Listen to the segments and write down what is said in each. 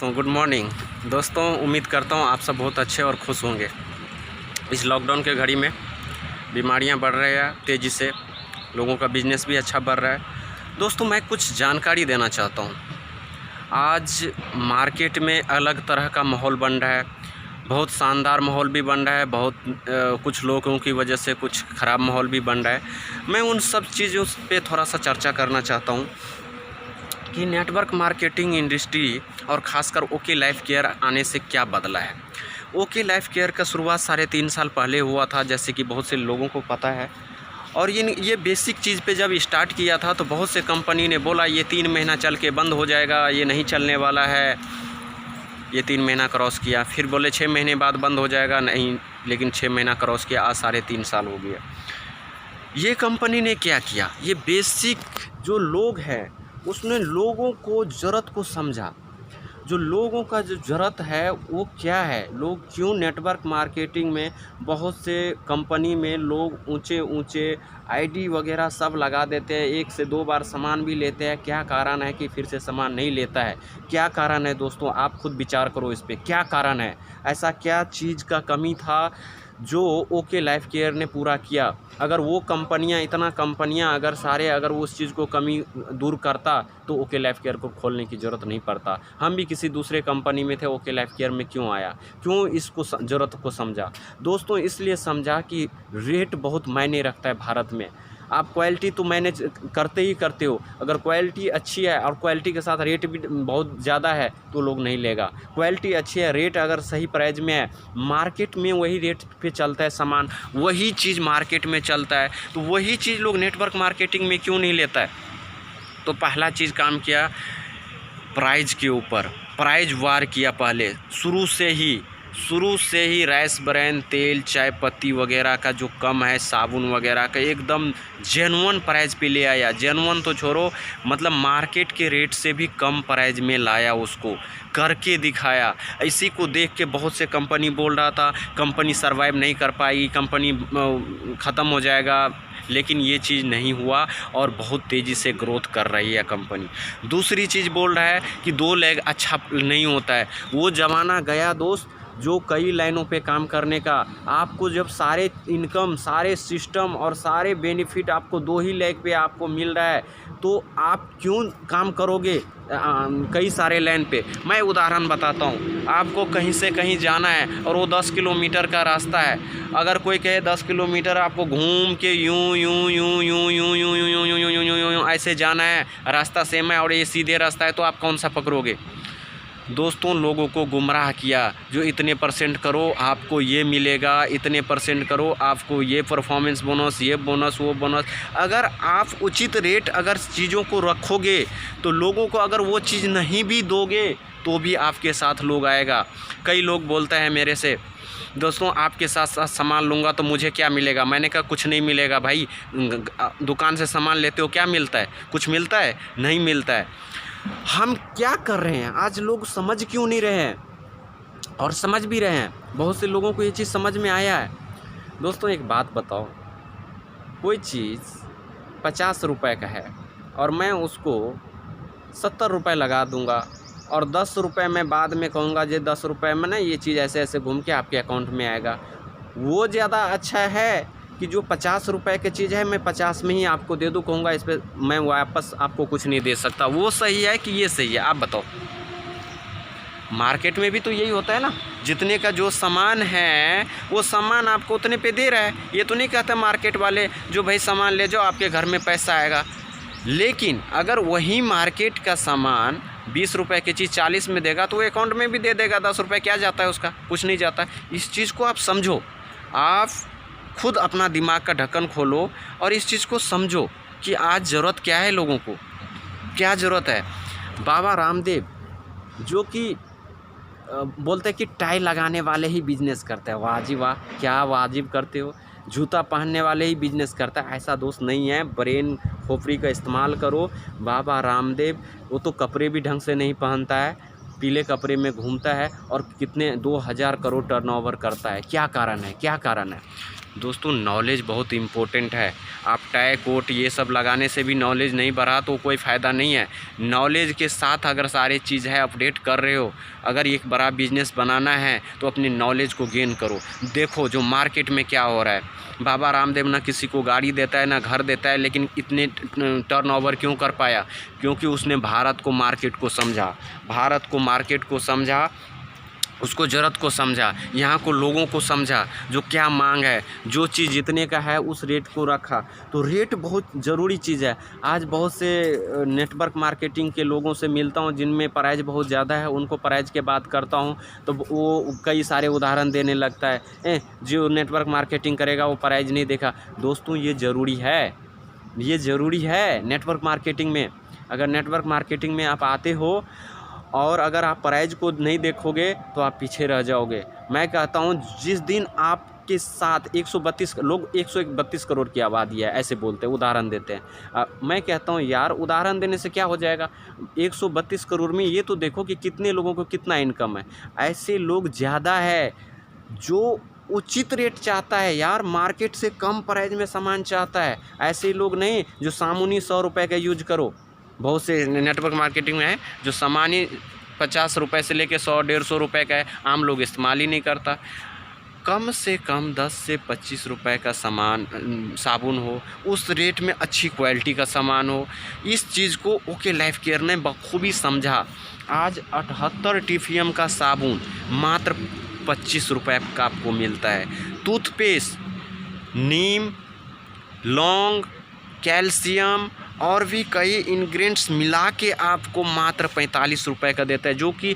दोस्तों good morning. दोस्तों उम्मीद करता हूँ आप सब बहुत अच्छे और खुश होंगे। इस लॉकडाउन के घड़ी में बीमारियाँ बढ़ रही हैं तेज़ी से, लोगों का बिजनेस भी अच्छा बढ़ रहा है। दोस्तों मैं कुछ जानकारी देना चाहता हूँ। आज मार्केट में अलग तरह का माहौल बन रहा है, बहुत शानदार माहौल भी बन रहा है, कुछ लोगों की वजह से कुछ ख़राब माहौल भी बन रहा है। मैं उन सब चीज़ों पे थोड़ा सा चर्चा करना चाहता हूँ कि नेटवर्क मार्केटिंग इंडस्ट्री और ख़ासकर ओके लाइफ केयर आने से क्या बदला है। ओके लाइफ केयर का शुरुआत 3.5 साल पहले हुआ था, जैसे कि बहुत से लोगों को पता है। और ये बेसिक चीज़ पे जब स्टार्ट किया था तो बहुत से कंपनी ने बोला ये 3 महीना चल के बंद हो जाएगा, ये नहीं चलने वाला है। ये 3 महीना क्रॉस किया, फिर बोले 6 महीने बाद बंद हो जाएगा, नहीं, लेकिन 6 महीना क्रॉस किया, आज 3.5 साल हो गया। ये कंपनी ने क्या किया, ये बेसिक जो लोग हैं उसने लोगों को ज़रूरत को समझा। जो लोगों का जो ज़रूरत है वो क्या है, लोग क्यों नेटवर्क मार्केटिंग में बहुत से कंपनी में लोग ऊंचे आईडी वगैरह सब लगा देते हैं, 1 से 2 बार सामान भी लेते हैं। क्या कारण है कि फिर से सामान नहीं लेता है? क्या कारण है दोस्तों, आप खुद विचार करो इस पे, क्या कारण है? ऐसा क्या चीज़ का कमी था जो ओके लाइफ केयर ने पूरा किया? अगर वो कंपनियां अगर उस चीज़ को कमी दूर करता तो ओके लाइफ केयर को खोलने की ज़रूरत नहीं पड़ता। हम भी किसी दूसरे कंपनी में थे, ओके लाइफ केयर में क्यों आया, क्यों इसको ज़रूरत को समझा? दोस्तों इसलिए समझा कि रेट बहुत मायने रखता है भारत में। आप क्वालिटी तो मैनेज करते ही करते हो, अगर क्वालिटी अच्छी है और क्वालिटी के साथ रेट भी बहुत ज़्यादा है तो लोग नहीं लेगा। क्वालिटी अच्छी है, रेट अगर सही प्राइस में है, मार्केट में वही रेट पे चलता है सामान, वही चीज़ मार्केट में चलता है, तो वही चीज़ लोग नेटवर्क मार्केटिंग में क्यों नहीं लेता है? तो पहला चीज़ काम किया प्राइस के ऊपर, प्राइस वार किया। पहले शुरू से ही राइस ब्रांड तेल, चाय पत्ती वगैरह का जो कम है, साबुन वगैरह का एकदम जेन्युइन प्राइस पे ले आया। जेन्युइन तो छोड़ो, मतलब मार्केट के रेट से भी कम प्राइस में लाया, उसको करके दिखाया। इसी को देख के बहुत से कंपनी बोल रहा था कंपनी सर्वाइव नहीं कर पाएगी, कंपनी ख़त्म हो जाएगा, लेकिन ये चीज़ नहीं हुआ और बहुत तेज़ी से ग्रोथ कर रही है कंपनी। दूसरी चीज़ बोल रहा है कि 2 लेग अच्छा नहीं होता है। वो ज़माना गया दोस्त, जो कई लाइनों पे काम करने का। आपको जब सारे इनकम, सारे सिस्टम और सारे बेनिफिट आपको 2 ही लेग पे आपको मिल रहा है तो आप क्यों काम करोगे कई सारे लाइन पे? मैं उदाहरण बताता हूँ। आपको कहीं से कहीं जाना है और वो 10 किलोमीटर का रास्ता है। अगर कोई कहे 10 किलोमीटर आपको घूम के यूं ऐसे जाना है, रास्ता सेम है और ये सीधे रास्ता है, तो आप कौन सा पकड़ोगे? दोस्तों लोगों को गुमराह किया, जो इतने % करो आपको ये मिलेगा, इतने % करो आपको ये परफॉर्मेंस बोनस, ये बोनस, वो बोनस। अगर आप उचित रेट अगर चीज़ों को रखोगे तो लोगों को अगर वो चीज़ नहीं भी दोगे तो भी आपके साथ लोग आएगा। कई लोग बोलते हैं मेरे से, दोस्तों आपके साथ साथ सामान लूँगा तो मुझे क्या मिलेगा? मैंने कहा कुछ नहीं मिलेगा भाई, दुकान से सामान लेते हो क्या मिलता है? कुछ मिलता है? नहीं मिलता है। हम क्या कर रहे हैं? आज लोग समझ क्यों नहीं रहे हैं? और समझ भी रहे हैं, बहुत से लोगों को ये चीज़ समझ में आया है। दोस्तों एक बात बताओ, कोई चीज़ 50 रुपए का है और मैं उसको 70 रुपये लगा दूंगा और 10 रुपये मैं बाद में कहूँगा ये 10 रुपये में ना ये चीज़ ऐसे ऐसे घूम के आपके अकाउंट में आएगा, वो ज़्यादा अच्छा है कि जो 50 रुपये की चीज़ है मैं 50 में ही आपको दे दूँ, कहूँगा इस पर मैं वापस आपको कुछ नहीं दे सकता? वो सही है कि ये सही है? आप बताओ। मार्केट में भी तो यही होता है ना, जितने का जो सामान है वो सामान आपको उतने पे दे रहा है। ये तो नहीं कहता मार्केट वाले जो भाई सामान ले जाओ आपके घर में पैसा आएगा। लेकिन अगर वही मार्केट का सामान 20 रुपये की चीज़ 40 में देगा तो वो अकाउंट में भी दे देगा। 10 रुपये क्या जाता है उसका? कुछ नहीं जाता। इस चीज़ को आप समझो, आप खुद अपना दिमाग का ढक्कन खोलो और इस चीज़ को समझो कि आज ज़रूरत क्या है, लोगों को क्या ज़रूरत है। बाबा रामदेव जो कि बोलते हैं कि टाई लगाने वाले ही बिजनेस करते हैं। वाह जी वाह, क्या वाजिब करते हो। जूता पहनने वाले ही बिजनेस करता है, ऐसा दोस्त नहीं है। ब्रेन खोपड़ी का इस्तेमाल करो। बाबा रामदेव वो तो कपड़े भी ढंग से नहीं पहनता है, पीले कपड़े में घूमता है और कितने 2000 करोड़ टर्नओवर करता है। क्या कारण है? क्या कारण है? दोस्तों नॉलेज बहुत इम्पोर्टेंट है। आप टाई कोट ये सब लगाने से भी नॉलेज नहीं बढ़ा तो कोई फ़ायदा नहीं है। नॉलेज के साथ अगर सारी चीज़ है अपडेट कर रहे हो, अगर एक बड़ा बिजनेस बनाना है तो अपनी नॉलेज को गेन करो। देखो जो मार्केट में क्या हो रहा है, बाबा रामदेव ना किसी को गाड़ी देता है ना घर देता है, लेकिन इतने टर्नओवर क्यों कर पाया? क्योंकि उसने भारत को मार्केट को समझा, भारत को मार्केट को समझा, उसको ज़रूरत को समझा, यहाँ को लोगों को समझा, जो क्या मांग है, जो चीज़ जितने का है उस रेट को रखा। तो रेट बहुत ज़रूरी चीज़ है। आज बहुत से नेटवर्क मार्केटिंग के लोगों से मिलता हूँ जिनमें प्राइस बहुत ज़्यादा है, उनको प्राइस के बात करता हूँ तो वो कई सारे उदाहरण देने लगता है, जो नेटवर्क मार्केटिंग करेगा वो प्राइस नहीं देखा। दोस्तों ये ज़रूरी है, ये ज़रूरी है नेटवर्क मार्केटिंग में। अगर नेटवर्क मार्केटिंग में आप आते हो और अगर आप प्राइस को नहीं देखोगे तो आप पीछे रह जाओगे। मैं कहता हूँ जिस दिन आपके साथ 132 लोग, 132 करोड़ की आबादी है ऐसे बोलते हैं, उदाहरण देते हैं। मैं कहता हूँ यार उदाहरण देने से क्या हो जाएगा? 132 करोड़ में ये तो देखो कि कितने लोगों को कितना इनकम है। ऐसे लोग ज़्यादा है जो उचित रेट चाहता है यार, मार्केट से कम प्राइस में सामान चाहता है। ऐसे लोग नहीं जो सामान्य 100 रुपये का यूज करो। बहुत से नेटवर्क मार्केटिंग में है जो सामान ही 50 रुपये से लेके 100-150 रुपये का है, आम लोग इस्तेमाल ही नहीं करता। कम से कम 10 से 25 रुपये का सामान साबुन हो, उस रेट में अच्छी क्वालिटी का सामान हो। इस चीज़ को ओके लाइफ केयर ने बखूबी समझा। आज 78 TPM का साबुन मात्र 25 रुपये का आपको मिलता है। टूथपेस्ट नीम, लौंग, कैल्शियम और भी कई इंग्रेडिएंट्स मिला के आपको मात्र 45 रुपये का देता है, जो कि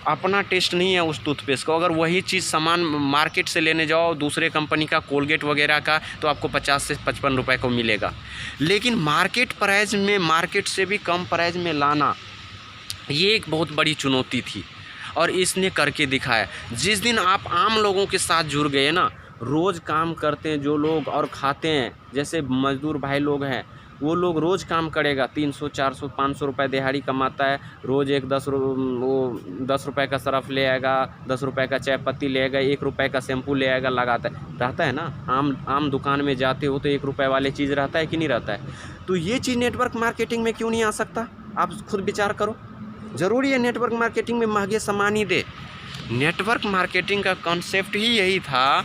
अपना टेस्ट नहीं है उस टूथपेस्ट का। अगर वही चीज़ सामान मार्केट से लेने जाओ दूसरे कंपनी का, कोलगेट वगैरह का, तो आपको 50 से 55 रुपये को मिलेगा। लेकिन मार्केट प्राइस में, मार्केट से भी कम प्राइस में लाना, ये एक बहुत बड़ी चुनौती थी और इसने करके दिखाया। जिस दिन आप आम लोगों के साथ जुड़ गए ना, रोज़ काम करते हैं जो लोग और खाते हैं, जैसे मजदूर भाई लोग हैं, वो लोग रोज़ काम करेगा, 300, 400, 500 रुपये दिहाड़ी कमाता है। रोज़ एक 10 रुपये का सरफ ले आएगा, 10 रुपये का चाय पत्ती ले आएगा, 1 रुपये का शैम्पू ले आएगा, लगाता है। रहता है ना, आम दुकान में जाते हो तो 1 रुपये वाले चीज़ रहता है कि नहीं रहता है? तो ये चीज़ नेटवर्क मार्केटिंग में क्यों नहीं आ सकता? आप खुद विचार करो। ज़रूरी है नेटवर्क मार्केटिंग में महंगे सामान ही दे। नेटवर्क मार्केटिंग का कॉन्सेप्ट ही यही था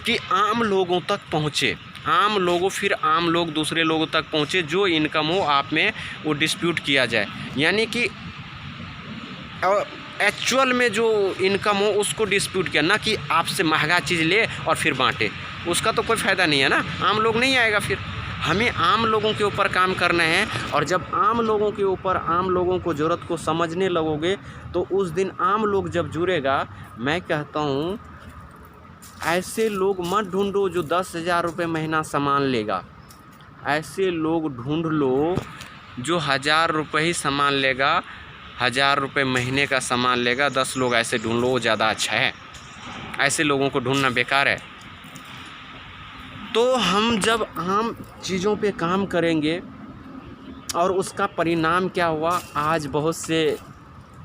कि आम लोगों तक पहुँचे, आम लोगों, फिर आम लोग दूसरे लोगों तक पहुँचे, जो इनकम हो आप में वो डिस्प्यूट किया जाए। यानी कि एक्चुअल में जो इनकम हो उसको डिस्प्यूट किया, ना कि आपसे महंगा चीज़ ले और फिर बांटे। उसका तो कोई फ़ायदा नहीं है ना, आम लोग नहीं आएगा। फिर हमें आम लोगों के ऊपर काम करना है, और जब आम लोगों के ऊपर, आम लोगों को ज़रूरत को समझने लगोगे तो उस दिन आम लोग जब जुड़ेगा, मैं कहता हूँ ऐसे लोग मत ढूंढो जो 10,000 रुपये महीना सामान लेगा। ऐसे लोग ढूंढ लो जो 1,000 रुपये ही सामान लेगा, 1,000 रुपये महीने का सामान लेगा। 10 लोग ऐसे ढूंढ लो, वो ज़्यादा अच्छा है। ऐसे लोगों को ढूंढना बेकार है। तो हम जब आम चीज़ों पे काम करेंगे और उसका परिणाम क्या हुआ, आज बहुत से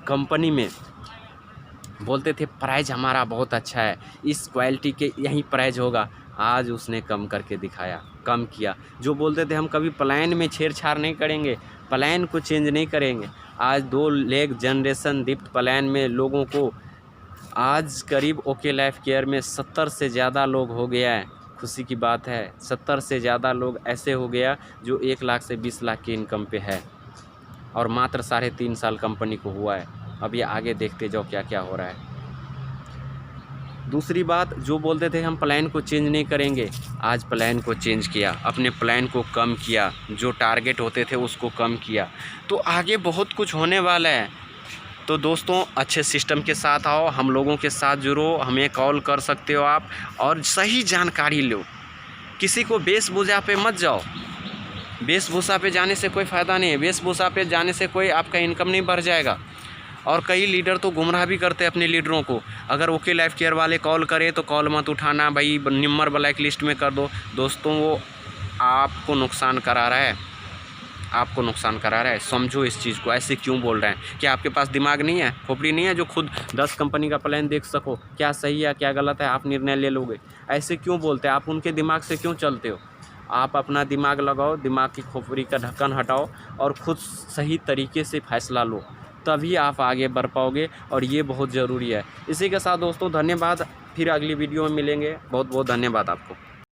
कंपनी में बोलते थे प्राइस हमारा बहुत अच्छा है, इस क्वालिटी के यही प्राइस होगा। आज उसने कम करके दिखाया, कम किया। जो बोलते थे हम कभी प्लान में छेड़छाड़ नहीं करेंगे, प्लान को चेंज नहीं करेंगे, आज 2 लेग जनरेशन दीप्त प्लान में लोगों को आज करीब ओके लाइफ केयर में 70 से ज़्यादा लोग हो गया है। खुशी की बात है, 70 से ज़्यादा लोग ऐसे हो गया जो 1 लाख से 20 लाख की इनकम पे है, और मात्र 3.5 साल कंपनी को हुआ है। अब ये आगे देखते जाओ क्या क्या हो रहा है। दूसरी बात, जो बोलते थे हम प्लान को चेंज नहीं करेंगे, आज प्लान को चेंज किया, अपने प्लान को कम किया, जो टारगेट होते थे उसको कम किया। तो आगे बहुत कुछ होने वाला है। तो दोस्तों अच्छे सिस्टम के साथ आओ, हम लोगों के साथ जुड़ो, हमें कॉल कर सकते हो आप, और सही जानकारी लो। किसी को वेशभूषा पे मत जाओ, वेशभूषा पे जाने से कोई फ़ायदा नहीं है। वेशभूषा पे जाने से कोई आपका इनकम नहीं बढ़ जाएगा। और कई लीडर तो गुमराह भी करते हैं अपने लीडरों को। अगर ओके लाइफ केयर वाले कॉल करे तो कॉल मत उठाना, भाई नंबर ब्लैक लिस्ट में कर दो। दोस्तों वो आपको नुकसान करा रहा है, आपको नुकसान करा रहा है। समझो इस चीज़ को। ऐसे क्यों बोल रहे हैं? क्या आपके पास दिमाग नहीं है, खोपड़ी नहीं है जो खुद 10 कंपनी का प्लान देख सको, क्या सही है क्या गलत है, आप निर्णय ले लोगे? ऐसे क्यों बोलते हैं? आप उनके दिमाग से क्यों चलते हो? आप अपना दिमाग लगाओ, दिमाग की खोपड़ी का ढक्कन हटाओ और खुद सही तरीके से फैसला लो, तभी आप आगे बढ़ पाओगे और ये बहुत ज़रूरी है। इसी के साथ दोस्तों धन्यवाद, फिर अगली वीडियो में मिलेंगे। बहुत बहुत धन्यवाद आपको।